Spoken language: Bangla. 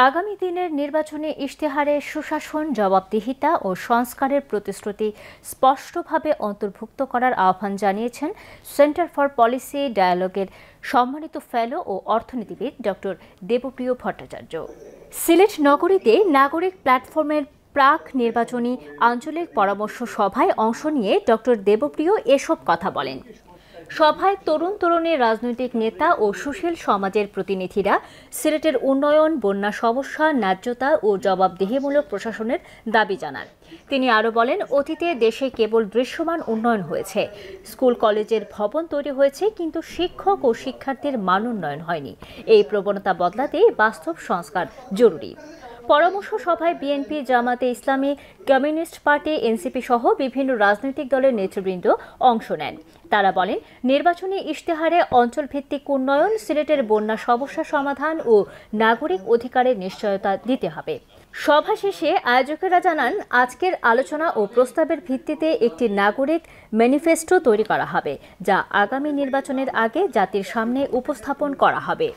আগামী দিনের নির্বাচনী ইশতেহারে সুশাসন, জবাবদিহিতা ও সংস্কারের প্রতিশ্রুতি স্পষ্টভাবে অন্তর্ভুক্ত করার আহ্বান জানিয়েছেন সেন্টার ফর পলিসি ডায়ালগের সম্মানিত ফেলো ও অর্থনীতিবিদ ডক্টর দেবপ্রিয় ভট্টাচার্য। সিলেট নগরীতে নাগরিক প্ল্যাটফর্মের প্রাক নির্বাচনী আঞ্চলিক পরামর্শ সভায় অংশ নিয়ে ডক্টর দেবপ্রিয় এসব কথা বলেন। সভায় তরুণ তরুণী রাজনৈতিক নেতা ও সুশীল সমাজের প্রতিনিধিরা সিলেটের উন্নয়ন, বন্যা সমস্যা, ন্যায্যতা ও জবাবদিহিমূলক প্রশাসনের দাবি জানান। তিনি আরও বলেন, অতীতে দেশে কেবল দৃশ্যমান উন্নয়ন হয়েছে, স্কুল কলেজের ভবন তৈরি হয়েছে, কিন্তু শিক্ষক ও শিক্ষার্থীর মান উন্নয়ন হয়নি। এই প্রবণতা বদলাতে বাস্তব সংস্কার জরুরি। পরামর্শ সভায় বিএনপি, জামাতে ইসলামী, কমিউনিস্ট পার্টি, এনসিপি সহ বিভিন্ন রাজনৈতিক দলের নেতৃবৃন্দ অংশ নেন। তারা বলেন, নির্বাচনী ইশতেহারে অঞ্চলভিত্তিক উন্নয়ন, সিলেটের বন্যা সমস্যা সমাধান ও নাগরিক অধিকারের নিশ্চয়তা দিতে হবে। সভা শেষে আয়োজকেরা জানান, আজকের আলোচনা ও প্রস্তাবের ভিত্তিতে একটি নাগরিক ম্যানিফেস্টো তৈরি করা হবে, যা আগামী নির্বাচনের আগে জাতির সামনে উপস্থাপন করা হবে।